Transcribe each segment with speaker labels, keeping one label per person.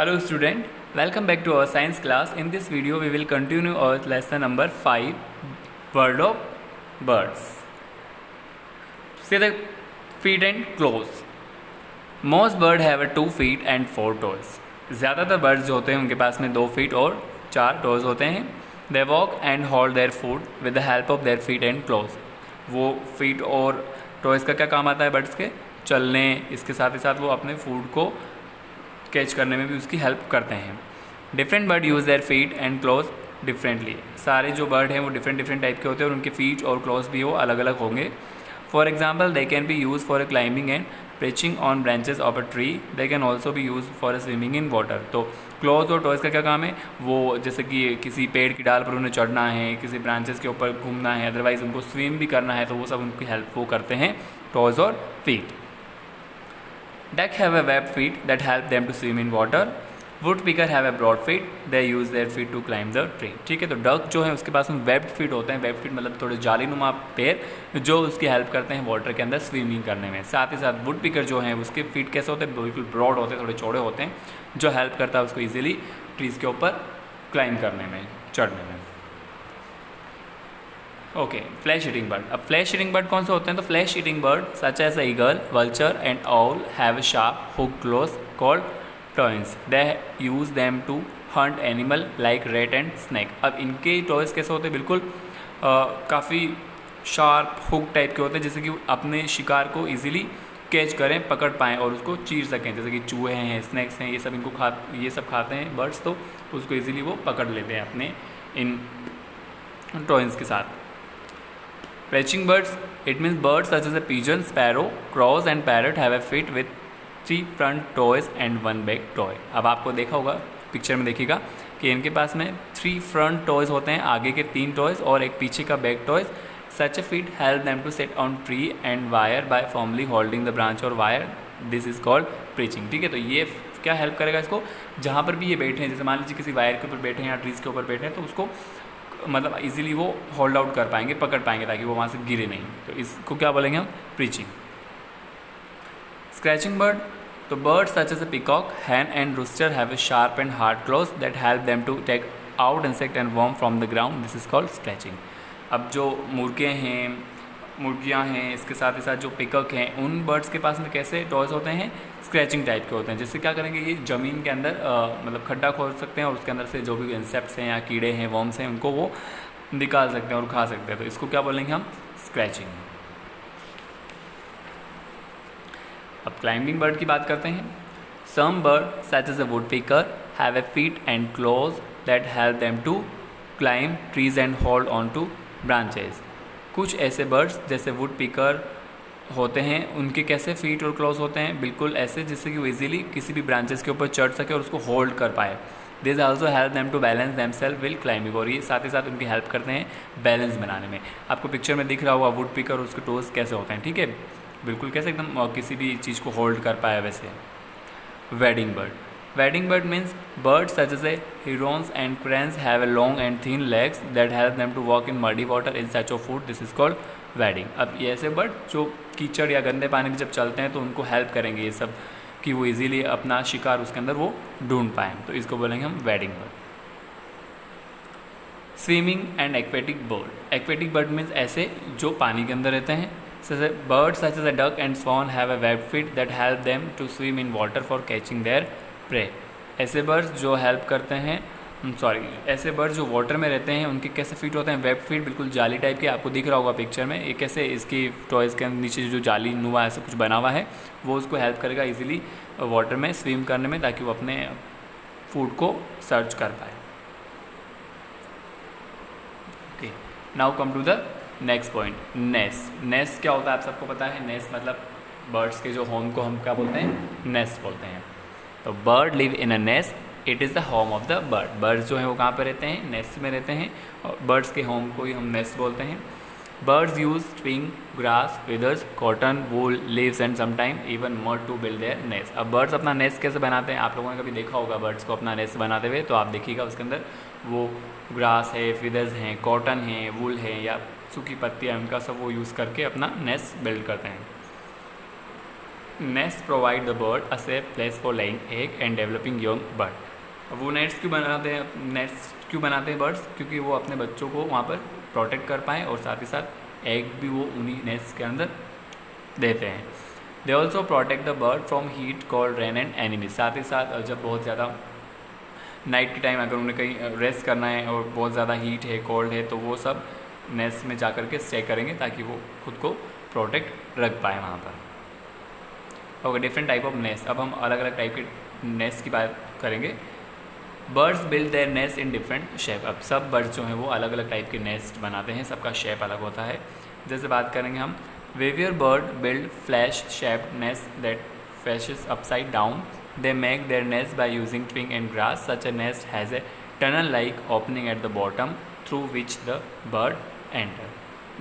Speaker 1: Hello student, welcome back to our science class. In this video we will continue our lesson number 5, World of Birds. See the feet and claws. Most birds have 2 feet and 4 toes. ज़्यादातर birds जो होते हैं उनके पास में 2 feet और 4 toes होते हैं. They walk and hold their food with the help of their feet and claws. वो फीट और टोज का क्या काम आता है बर्ड्स के? चलने, इसके साथ ही साथ वो अपने फूड को कैच करने में भी उसकी हेल्प करते हैं. Different bird use their feet and clause differently. सारे जो बर्ड हैं वो डिफरेंट टाइप के होते हैं और उनके फीट और क्लॉज भी वो अलग अलग होंगे. For example they can be use for climbing and perching on branches of a tree. They can also be use for swimming in water. तो क्लॉज और टॉयज़ का क्या काम है? वो जैसे कि किसी पेड़ की डाल पर उन्हें चढ़ना है, किसी ब्रांचेस के ऊपर घूमना है, अदरवाइज उनको स्विम भी करना है, तो वो सब उनकी हेल्प वो करते हैं टॉयज़ और feet. Duck have a webbed feet that help them to swim in water. Woodpecker have a broad feet. They use their feet to climb the tree. ठीक है, तो डक जो है उसके पास में वेब्ड फीट होते हैं. वेब्ड फीट मतलब थोड़े जालीनुमा पैर जो उसकी हेल्प करते हैं वाटर के अंदर स्विमिंग करने में. साथ ही साथ वुडपिकर जो है उसके फीट कैसे होते हैं? बिल्कुल ब्रॉड होते हैं, थोड़े चौड़े होते हैं, जो हेल्प करता है उसको ईजिली ट्रीज़ के ऊपर क्लाइंब करने में, चढ़ने में. Okay, flesh eating bird. अब फ्लैश ईटिंग बर्ड कौन से होते हैं? तो flesh eating bird such as eagle, vulture and owl have a sharp hook claws called talons. They use them to hunt animal like rat and snake. अब इनके toys कैसे होते हैं? बिल्कुल काफ़ी शार्प हुक टाइप के होते हैं, जैसे कि अपने शिकार को ईजिली कैच करें, पकड़ पाएँ और उसको चीर सकें. जैसे कि चूहे हैं, स्नैक्स हैं, ये सब खाते हैं बर्ड्स, तो उसको ईजिली वो पकड़ लेते हैं अपने इन टॉइंस के साथ. Perching birds, it means birds such as a pigeon, sparrow, crows and parrot have a feet with 3 front toes and 1 back toe. अब आपको देखा होगा, पिक्चर में देखिएगा कि इनके पास में 3 फ्रंट टॉयज़ होते हैं, आगे के 3 टॉयज़ और एक पीछे का back toys. Such a feet help them to sit on tree and wire by firmly holding the branch or wire. This is called perching. ठीक है, तो ये क्या हेल्प करेगा इसको? जहाँ पर भी ये बैठे हैं, जैसे मान लीजिए किसी वायर के ऊपर बैठे हैं या ट्रीज़ के ऊपर बैठे हैं, तो उसको मतलब इजीली वो होल्ड आउट कर पाएंगे, पकड़ पाएंगे, ताकि वो वहाँ से गिरे नहीं. तो इसको क्या बोलेंगे हम? प्रीचिंग. Scratching bird. तो bird such as a peacock, hen and rooster have a sharp and hard claws that help them to take out insect and worm from the ground. This is called scratching. अब जो मुर्गियाँ हैं, इसके साथ ही साथ जो peacock हैं, उन बर्ड्स के पास में कैसे टॉयज़ होते हैं? स्क्रैचिंग टाइप के होते हैं. जिससे क्या करेंगे, ये ज़मीन के अंदर मतलब खड्डा खोद सकते हैं और उसके अंदर से जो भी इंसेक्ट्स हैं या कीड़े हैं, वर्म्स हैं, उनको वो निकाल सकते हैं और खा सकते हैं. तो इसको क्या बोलेंगे हम? स्क्रैचिंग. अब क्लाइंबिंग बर्ड की बात करते हैं. Some bird such as a woodpecker have a feet and claws that help them to climb trees and hold on to branches. कुछ ऐसे बर्ड्स जैसे वुडपीकर होते हैं, उनके कैसे फीट और क्लॉज होते हैं? बिल्कुल ऐसे जिससे कि वो इजीली किसी भी ब्रांचेस के ऊपर चढ़ सके और उसको होल्ड कर पाए. This also help them to balance themselves will climbing. और ये साथ ही साथ उनकी हेल्प करते हैं बैलेंस बनाने में. आपको पिक्चर में दिख रहा होगा वुडपीकर और उसके टोज कैसे होते हैं. ठीक है, बिल्कुल कैसे एकदम किसी भी चीज़ को होल्ड कर पाए वैसे. Wedding bird. Wading bird means birds such as herons and cranes have a long and thin legs that help them to walk in muddy water in search of food. This is called wading. अब ये ऐसे bird जो कीचड़ या गंदे पानी में जब चलते हैं तो उनको हेल्प करेंगे ये सब, कि वो इजीली अपना शिकार उसके अंदर वो ढूंढ पाएँ. तो इसको बोलेंगे हम wedding bird. Swimming and aquatic bird. Aquatic bird means ऐसे जो पानी के अंदर रहते हैं. Birds such as a duck and swan have a webbed feet that help them to swim in water for catching their prey. ऐसे birds जो help करते हैं, ऐसे बर्ड्स जो वाटर में रहते हैं, उनके कैसे फीट होते हैं? वेब फीट, बिल्कुल जाली टाइप के. आपको दिख रहा होगा पिक्चर में ये कैसे इसकी टॉयज़ के नीचे जो जाली नुआ ऐसा कुछ बना हुआ है, वो उसको हेल्प करेगा इजीली वाटर में स्विम करने में, ताकि वो अपने फूड को सर्च कर पाए. Okay, now come to the next point, nest. Nest क्या होता है आप सबको पता है? नेस्ट मतलब बर्ड्स के जो होम को हम क्या बोलते हैं? नेस्ट बोलते हैं. तो bird live in a nest, it is the home of the bird. Birds जो हैं वो कहाँ पे रहते हैं? नेस्ट में रहते हैं, और बर्ड्स के होम को ही हम नेस्ट बोलते हैं. Birds use string, grass, feathers, cotton, wool, leaves and sometime even mud to build their nest. अब बर्ड्स अपना नेस्ट कैसे बनाते हैं? आप लोगों ने कभी देखा होगा बर्ड्स को अपना नेस्ट बनाते हुए, तो आप देखिएगा उसके अंदर वो ग्रास है, feathers हैं, कॉटन है, वूल है या सूखी पत्तियाँ, उनका सब वो यूज़ करके अपना नेस्ट बिल्ड करते हैं. Nest provide the bird a safe place for laying egg and developing young bird. वो नेस्ट क्यों बनाते हैं बर्ड्स? क्योंकि वो अपने बच्चों को वहाँ पर प्रोटेक्ट कर पाएँ और साथ ही साथ एग भी वो उन्हीं नेस्ट के अंदर देते हैं। They also protect the bird from heat, cold, rain and enemies. साथ ही साथ जब बहुत ज़्यादा नाइट के टाइम अगर उन्हें कहीं रेस्ट करना है और बहुत ज़्यादा हीट है, कोल्ड है, तो वो सब नेस्ट में जा कर के स्टे करेंगे ताकि वो खुद को प्रोटेक्ट रख पाए वहाँ पर। Okay, different type of nest. अब हम अलग अलग टाइप के नेस्ट की बात करेंगे। Birds build their nest in different shape. अब सब बर्ड्स जो हैं वो अलग अलग टाइप के नेस्ट बनाते हैं, सबका शेप अलग होता है। जैसे बात करेंगे हम, weaver bird build flask shaped nest that faces upside down. They make their nest by using twig and grass. Such a nest has a tunnel-like opening at the bottom through which the bird enter.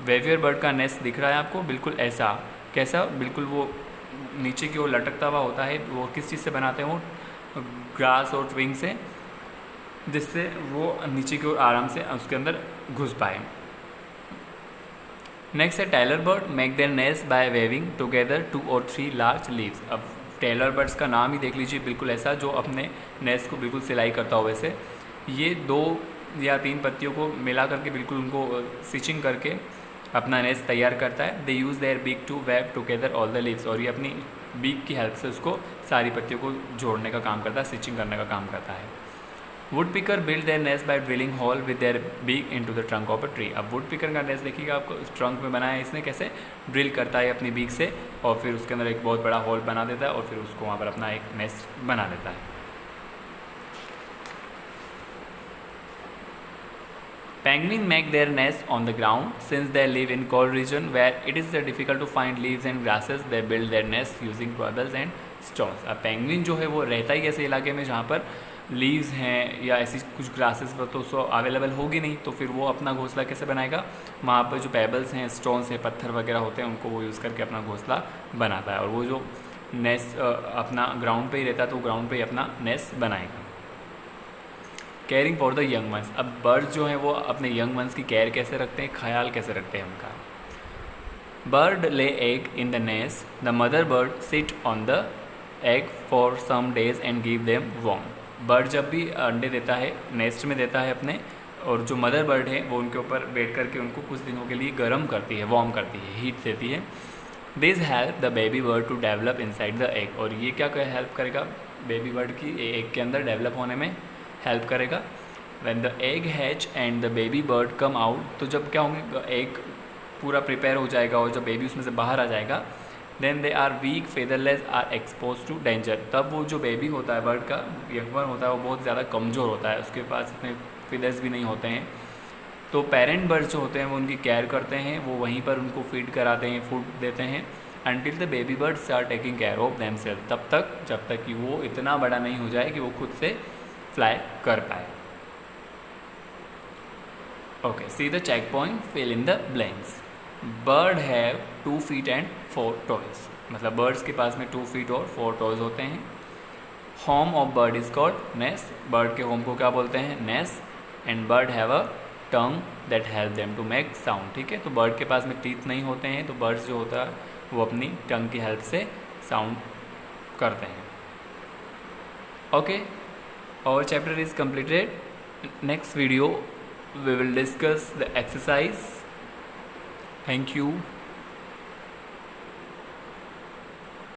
Speaker 1: Waiver bird का nest दिख रहा है आपको, बिल्कुल ऐसा। कैसा? बिल्कुल वो नीचे की ओर लटकता हुआ होता है। वो किस चीज़ से बनाते हैं? वो ग्रास और ट्विंग से, जिससे वो नीचे की ओर आराम से उसके अंदर घुस पाए। नेक्स्ट है tailor bird make their nest by weaving together 2 or 3 large leaves. अब टेलर बर्ड्स का नाम ही देख लीजिए, बिल्कुल ऐसा, जो अपने नेस्ट को बिल्कुल सिलाई करता हो वैसे। ये 2 या 3 पत्तियों को मिला करके बिल्कुल उनको स्टिचिंग करके अपना नेस्ट तैयार करता है। They use their beak to weave together all the leaves. और ये अपनी बीक की हेल्प से उसको सारी पत्तियों को जोड़ने का काम करता है, स्टिचिंग करने का काम करता है। Woodpecker build their nest by drilling hole with their beak into the trunk of a tree. अब वुड पिकर का नेस्ट देखिएगा आपको, ट्रंक में बनाया है इसने, कैसे ड्रिल करता है अपनी बीक से और फिर उसके अंदर एक बहुत बड़ा होल बना देता है और फिर उसको वहाँ पर अपना एक नेस्ट बना देता है। Penguins make their nest on the ground. Since they live in cold region where it is difficult to find leaves and grasses, they build their nest using pebbles and stones. अब penguin जो है वो रहता ही ऐसे इलाके में जहाँ पर लीव्स हैं या ऐसी कुछ ग्रासेस तो उसको अवेलेबल होगी नहीं, तो फिर वो अपना घोंसला कैसे बनाएगा? वहाँ पर जो पेबल्स हैं, स्टोन्स हैं, पत्थर वगैरह होते हैं, उनको वो यूज़ करके अपना घोंसला बनाता है। और वो जो नेस्ट अपना ग्राउंड पे ही रहता है तो ग्राउंड पे ही अपना नेस्ट बनाएगा। Caring for the young ones. अब बर्ड्स जो हैं वो अपने यंग वंस की केयर कैसे रखते हैं, ख्याल कैसे रखते हैं उनका? Bird lay egg in the nest. The mother bird sit on the egg for some days and give them warm. Bird जब भी अंडे देता है नेस्ट में देता है अपने, और जो मदर बर्ड है वो उनके ऊपर बैठ करके उनको कुछ दिनों के लिए गर्म करती है, वार्म करती है, हीट देती है। This help the baby bird to develop inside the egg. और ये क्या हेल्प करेगा बेबी बर्ड की एग के अंदर डेवलप होने में हेल्प करेगा। When the egg hatch and the baby bird come out, तो जब क्या होंगे, एग पूरा प्रिपेयर हो जाएगा और जब बेबी उसमें से बाहर आ जाएगा, then they are weak featherless are expose to danger. तब वो जो बेबी होता है, बर्ड का यंग वन होता है, वो बहुत ज़्यादा कमज़ोर होता है, उसके पास इतने फेदर्स भी नहीं होते हैं। तो पेरेंट बर्ड्स जो होते हैं वो उनकी केयर करते हैं, वो वहीं पर उनको फीड कराते हैं, फूड देते हैं, until the baby birds are taking care of themselves. तब तक जब तक कि वो इतना बड़ा नहीं हो जाए कि वो खुद से फ्लाई कर पाए। Okay, see the check point, fill in the blanks. Bird have 2 feet and 4 toes। मतलब बर्ड्स के पास में 2 feet और 4 toes होते हैं। Home of bird is called nest. Bird के होम को क्या बोलते हैं? Nest. And bird have a tongue that help them to make sound. ठीक है, तो बर्ड के पास में टीथ नहीं होते हैं, तो बर्ड्स जो होता है वो अपनी टंग की हेल्प से साउंड करते हैं। Okay, our chapter is completed. Next video we will discuss the exercise. Thank you.